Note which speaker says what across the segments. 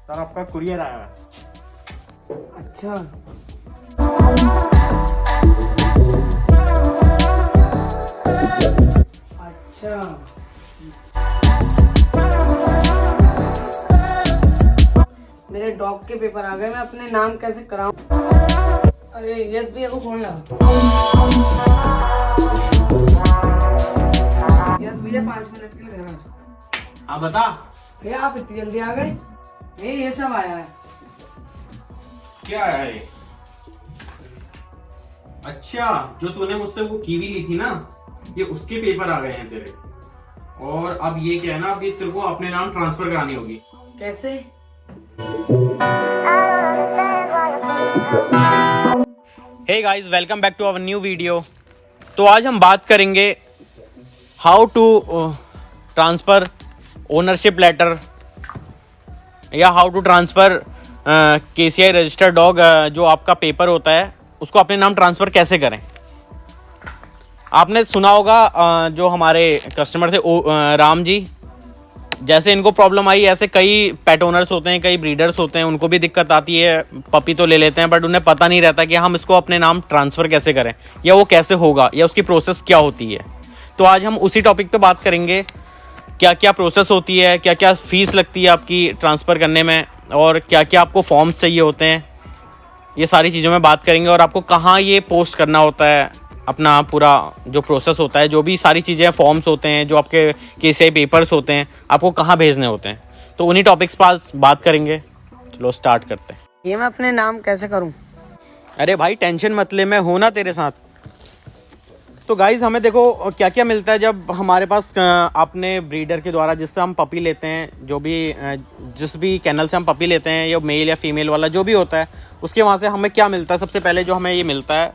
Speaker 1: Sir आपका courier आया है।
Speaker 2: अच्छा, अच्छा। मेरे डॉग के पेपर आ गए, मैं अपने नाम कैसे कराऊं? अरे यस भैया को फोन लगा। यस भैया 5 मिनट के लिए घर आ जाओ।
Speaker 1: हाँ बता।
Speaker 2: भैया आप इतनी जल्दी आ गए? ये सब आया है।
Speaker 1: क्या है ये? अच्छा, जो तूने मुझसे वो कीवी ली थी ना, ये उसके पेपर आ गए हैं तेरे। और अब ये क्या है ना, अब ये तेरे को अपने नाम ट्रांसफर करानी होगी।
Speaker 2: कैसे?
Speaker 1: Hey guys, welcome back to our new video. तो आज हम बात करेंगे how to transfer ownership letter या how to transfer KCI registered dog. जो आपका पेपर होता है उसको अपने नाम ट्रांसफ़र कैसे करें। आपने सुना होगा जो हमारे कस्टमर थे राम जी, जैसे इनको प्रॉब्लम आई ऐसे कई पेट ओनर्स होते हैं, कई ब्रीडर्स होते हैं, उनको भी दिक्कत आती है। पपी तो ले लेते हैं बट उन्हें पता नहीं रहता कि हम इसको अपने नाम ट्रांसफ़र कैसे करें या वो कैसे होगा या उसकी प्रोसेस क्या होती है। तो आज हम उसी टॉपिक पे बात करेंगे, क्या क्या प्रोसेस होती है, क्या क्या फ़ीस लगती है आपकी ट्रांसफ़र करने में, और क्या क्या आपको फॉर्म्स चाहिए होते हैं। ये सारी चीज़ों में बात करेंगे और आपको कहाँ ये पोस्ट करना होता है, अपना पूरा जो प्रोसेस होता है, जो भी सारी चीज़ें फॉर्म्स होते हैं, जो आपके केसीआई पेपर्स होते हैं, आपको कहाँ भेजने होते हैं। तो उन्हीं टॉपिक्स पर बात करेंगे। चलो स्टार्ट करते हैं।
Speaker 2: ये मैं अपने नाम कैसे करूं?
Speaker 1: अरे भाई टेंशन मत ले, मैं हूं ना तेरे साथ। तो गाइज हमें देखो क्या क्या मिलता है जब हमारे पास अपने ब्रीडर के द्वारा जिससे हम पपी लेते हैं, जो भी जिस भी कैनल से हम पपी लेते हैं, या मेल या फीमेल वाला जो भी होता है, उसके वहाँ से हमें क्या मिलता है। सबसे पहले जो हमें ये मिलता है,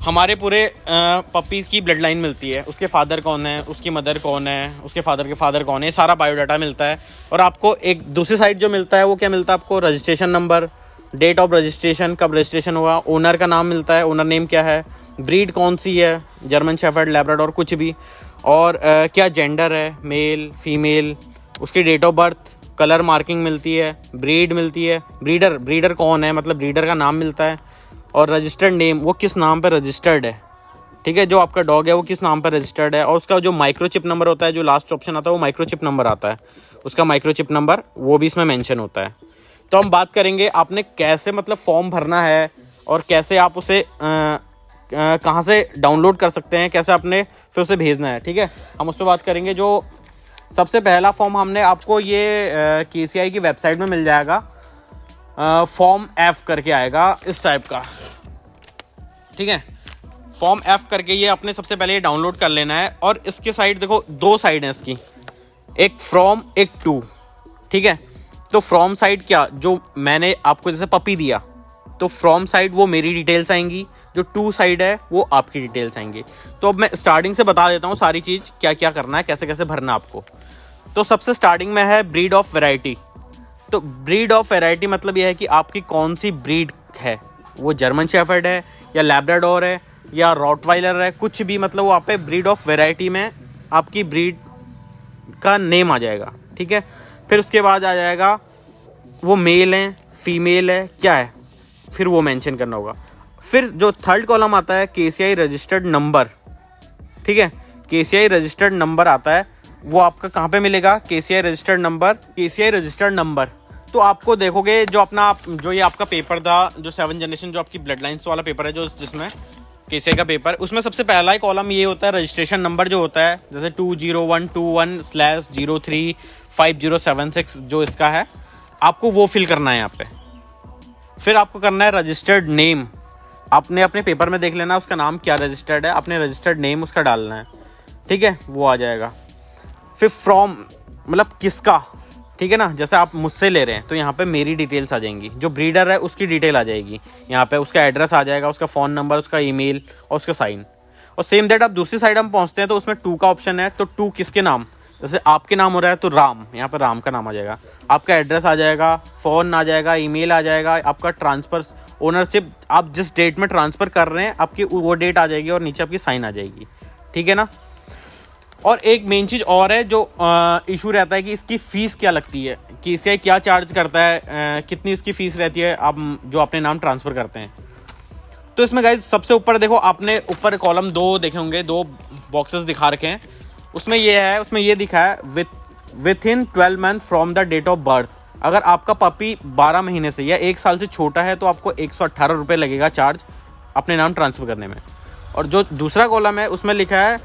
Speaker 1: हमारे पूरे पपी की ब्लड लाइन मिलती है, उसके फादर कौन है, उसकी मदर कौन है, उसके फादर के फादर कौन है, सारा बायोडाटा मिलता है। और आपको एक दूसरी साइड जो मिलता है वो क्या मिलता है, आपको registration number, date of registration, कब रजिस्ट्रेशन हुआ, ओनर का नाम मिलता है, ओनर नेम क्या है, ब्रीड कौन सी है, जर्मन शेफर्ड, लैब्राडोर, कुछ भी, और क्या जेंडर है, मेल फीमेल, उसकी date of birth, colour marking मिलती है, ब्रीड मिलती है, ब्रीडर कौन है, मतलब ब्रीडर का नाम मिलता है, और रजिस्टर्ड नेम, वो किस नाम पर रजिस्टर्ड है। ठीक है, जो आपका डॉग है वो किस नाम पर रजिस्टर्ड है, और उसका जो माइक्रोचिप नंबर होता है, जो लास्ट ऑप्शन आता है वो माइक्रोचिप नंबर आता है, उसका माइक्रोचिप नंबर वो भी इसमें मेंशन होता है। तो हम बात करेंगे आपने कैसे मतलब फॉर्म भरना है और कैसे आप उसे कहाँ से डाउनलोड कर सकते हैं, कैसे आपने फिर उसे भेजना है। ठीक है, हम उस पर बात करेंगे। जो सबसे पहला फॉर्म हमने आपको ये केसीआई की वेबसाइट में मिल जाएगा, फॉर्म एफ करके आएगा इस टाइप का। ठीक है, फॉर्म एफ करके ये अपने सबसे पहले ये डाउनलोड कर लेना है। और इसके साइड देखो, दो साइड है इसकी, एक फ्रॉम एक टू। ठीक है, तो फ्रॉम साइड क्या, जो मैंने आपको जैसे पपी दिया तो फ्रॉम साइड वो मेरी डिटेल्स आएंगी, जो टू साइड है वो आपकी डिटेल्स आएंगी। तो अब मैं स्टार्टिंग से बता देता हूँ सारी चीज़ क्या क्या करना है, कैसे कैसे भरना आपको। तो सबसे स्टार्टिंग में है ब्रीड ऑफ वैरायटी। तो ब्रीड ऑफ वैरायटी मतलब यह है कि आपकी कौन सी ब्रीड है, वो जर्मन शेफर्ड है या लैब्राडोर है या रॉटवाइलर है, कुछ भी, मतलब वो आप पे ब्रीड ऑफ वैरायटी में आपकी ब्रीड का नेम आ जाएगा। ठीक है, फिर उसके बाद आ जाएगा वो मेल है फीमेल है क्या है, फिर वो मेंशन करना होगा। फिर जो थर्ड कॉलम आता है केसीआई रजिस्टर्ड नंबर। ठीक है, केसीआई रजिस्टर्ड नंबर आता है, वो आपका कहाँ पे मिलेगा, KCI registered number, KCI registered number. तो आपको देखोगे जो अपना जो ये आपका पेपर था, जो 7 जनरेशन जो आपकी ब्लड लाइन्स वाला पेपर है, जो जिसमें केसीआई का पेपर, उसमें सबसे पहला ही कॉलम ये होता है रजिस्ट्रेशन नंबर जो होता है, जैसे 20121/035076 जो इसका है, आपको वो फिल करना है यहाँ पे। फिर आपको करना है रजिस्टर्ड नेम, आपने अपने पेपर में देख लेना उसका नाम क्या रजिस्टर्ड है, अपने रजिस्टर्ड नेम उसका डालना है। ठीक है, वो आ जाएगा। फिर फ्रॉम मतलब किसका, ठीक है ना, जैसे आप मुझसे ले रहे हैं तो यहाँ पे मेरी डिटेल्स आ जाएंगी, जो ब्रीडर है उसकी डिटेल आ जाएगी, यहाँ पे उसका एड्रेस आ जाएगा, उसका फ़ोन नंबर, उसका ईमेल और उसका साइन। और सेम दैट आप दूसरी साइड हम पहुँचते हैं तो उसमें टू का ऑप्शन है। तो टू किसके नाम, जैसे आपके नाम हो रहा है तो राम, यहाँ पर राम का नाम आ जाएगा, आपका एड्रेस आ जाएगा, फ़ोन आ जाएगा, ईमेल आ जाएगा, आपका ट्रांसफ़र ओनरशिप, आप जिस डेट में ट्रांसफ़र कर रहे हैं आपकी वो डेट आ जाएगी और नीचे आपकी साइन आ जाएगी। ठीक है ना। और एक मेन चीज़ और है जो इशू रहता है कि इसकी फ़ीस क्या लगती है, KCI क्या चार्ज करता है, कितनी इसकी फ़ीस रहती है आप जो अपने नाम ट्रांसफ़र करते हैं। तो इसमें गाइज सबसे ऊपर देखो, आपने ऊपर कॉलम 2 देखे होंगे, 2 बॉक्सेस दिखा रखे हैं। उसमें ये दिखा है within 12 month from the date of birth. अगर आपका पपी 12 महीने से या 1 साल से छोटा है तो आपको 118 रुपये लगेगा चार्ज अपने नाम ट्रांसफ़र करने में। और जो दूसरा कॉलम है उसमें लिखा है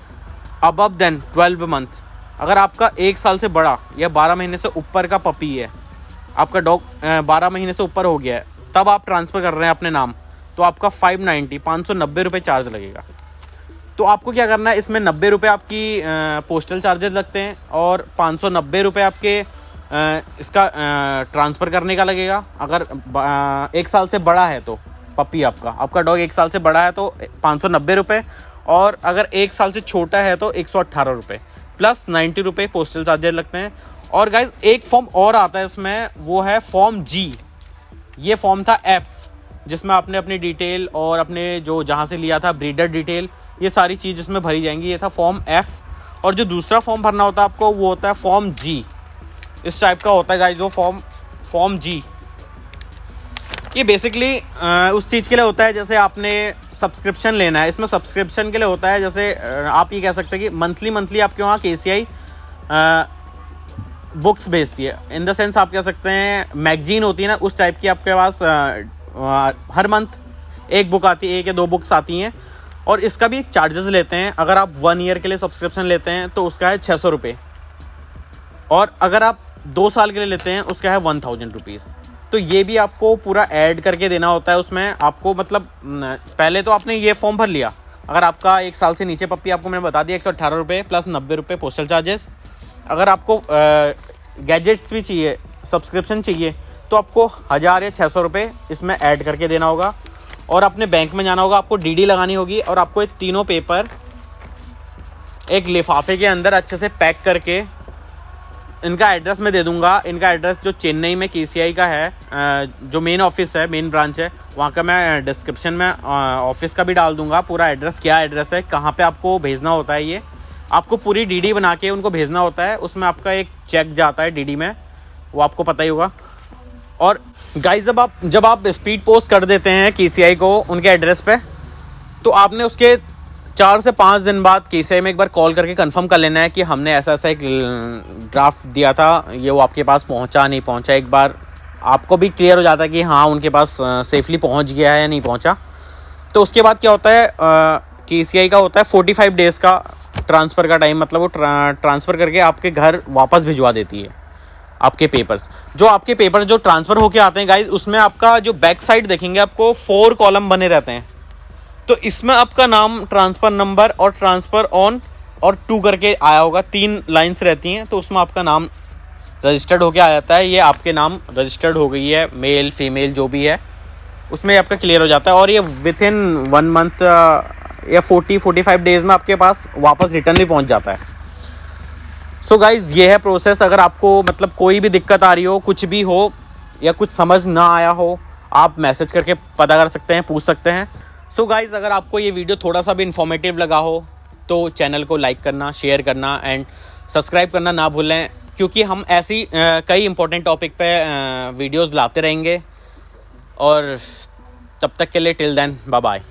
Speaker 1: अबव देन 12 मंथ। अगर आपका 1 साल से बड़ा या 12 महीने से ऊपर का पपी है, आपका डॉग 12 महीने से ऊपर हो गया है, तब आप ट्रांसफ़र कर रहे हैं अपने नाम, तो आपका 590 रुपये चार्ज लगेगा। तो आपको क्या करना है, इसमें 90 रुपये आपकी पोस्टल चार्जेस लगते हैं और 590 रुपये आपके इसका ट्रांसफ़र करने का लगेगा। अगर 1 साल से बड़ा है तो पपी आपका डॉग 1 साल से बड़ा है तो 590 रुपये, और अगर 1 साल से छोटा है तो 118 रुपये प्लस 90 रुपये पोस्टल चार्जेस लगते हैं। और गाइज एक फॉर्म और आता है इसमें, वो है फॉर्म G। ये फॉर्म था F, जिसमें आपने अपनी डिटेल और अपने जो जहाँ से लिया था ब्रीडर डिटेल, ये सारी चीज़ इसमें भरी जाएंगी। ये था फॉर्म F। और जो दूसरा फॉर्म भरना होता है आपको, वो होता है फॉर्म G। इस टाइप का होता है गाइज वो फॉर्म G। ये बेसिकली उस चीज़ के लिए होता है जैसे आपने सब्सक्रिप्शन लेना है। इसमें सब्सक्रिप्शन के लिए होता है, जैसे आप ये कह सकते हैं कि मंथली आपके वहाँ KCI बुक्स भेजती है। इन द सेंस आप कह सकते हैं मैगजीन होती है ना, उस टाइप की आपके पास हर मंथ एक बुक आती है, 1 या 2 बुक्स आती हैं। और इसका भी चार्जेस लेते हैं। अगर आप 1 ईयर के लिए सब्सक्रिप्शन लेते हैं तो उसका है 600 रुपये, और अगर आप 2 साल के लिए लेते हैं उसका है 1000 रुपीज़। तो ये भी आपको पूरा ऐड करके देना होता है उसमें आपको। मतलब पहले तो आपने ये फॉर्म भर लिया, अगर आपका 1 साल से नीचे पप्पी, आपको मैंने बता दिया 118 रुपये प्लस 90 रुपये पोस्टल चार्जेस। अगर आपको गैजेट्स भी चाहिए, सब्सक्रिप्शन चाहिए, तो आपको 1000 या 600 रुपये इसमें ऐड करके देना होगा। और अपने बैंक में जाना होगा, आपको DD लगानी होगी, और आपको ये तीनों पेपर एक लिफाफे के अंदर अच्छे से पैक करके, इनका एड्रेस मैं दे दूंगा। इनका एड्रेस जो चेन्नई में KCI का है, जो मेन ऑफिस है, मेन ब्रांच है, वहाँ का मैं डिस्क्रिप्शन में ऑफिस का भी डाल दूंगा। पूरा एड्रेस, क्या एड्रेस है, कहाँ पे आपको भेजना होता है, ये आपको पूरी DD बना के उनको भेजना होता है। उसमें आपका एक चेक जाता है DD में, वो आपको पता ही होगा। और गाइस जब आप स्पीड पोस्ट कर देते हैं KCI को उनके एड्रेस पे, तो आपने उसके 4 से 5 दिन बाद KCI में एक बार कॉल करके कंफर्म कर लेना है कि हमने ऐसा एक ड्राफ्ट दिया था, ये वो आपके पास पहुंचा नहीं पहुंचा। एक बार आपको भी क्लियर हो जाता है कि हाँ उनके पास सेफली पहुंच गया है या नहीं पहुंचा। तो उसके बाद क्या होता है, KCI का होता है 45 डेज़ का ट्रांसफ़र का टाइम। मतलब वो ट्रांसफ़र करके आपके घर वापस भिजवा देती है आपके पेपर्स। जो ट्रांसफ़र होके आते हैं गाइज, उसमें आपका जो बैक साइड देखेंगे आपको 4 कॉलम बने रहते हैं। तो इसमें आपका नाम, ट्रांसफ़र नंबर और ट्रांसफ़र ऑन और 2 करके आया होगा, 3 लाइन्स रहती हैं। तो उसमें आपका नाम रजिस्टर्ड होके आ जाता है, ये आपके नाम रजिस्टर्ड हो गई है, मेल फीमेल जो भी है, उसमें आपका क्लियर हो जाता है। और ये विथ इन 1 मंथ या 40-45 डेज़ में आपके पास वापस रिटर्न भी पहुंच जाता है। सो गाइज़ ये है प्रोसेस। अगर आपको मतलब कोई भी दिक्कत आ रही हो, कुछ भी हो या कुछ समझ ना आया हो, आप मैसेज करके पता कर सकते हैं, पूछ सकते हैं। सो गाइज़ अगर आपको ये वीडियो थोड़ा सा भी इन्फॉर्मेटिव लगा हो तो चैनल को लाइक करना, शेयर करना एंड सब्सक्राइब करना ना भूलें, क्योंकि हम ऐसी कई इंपॉर्टेंट टॉपिक पे वीडियोज़ लाते रहेंगे। और तब तक के लिए टिल देन बाय बाय।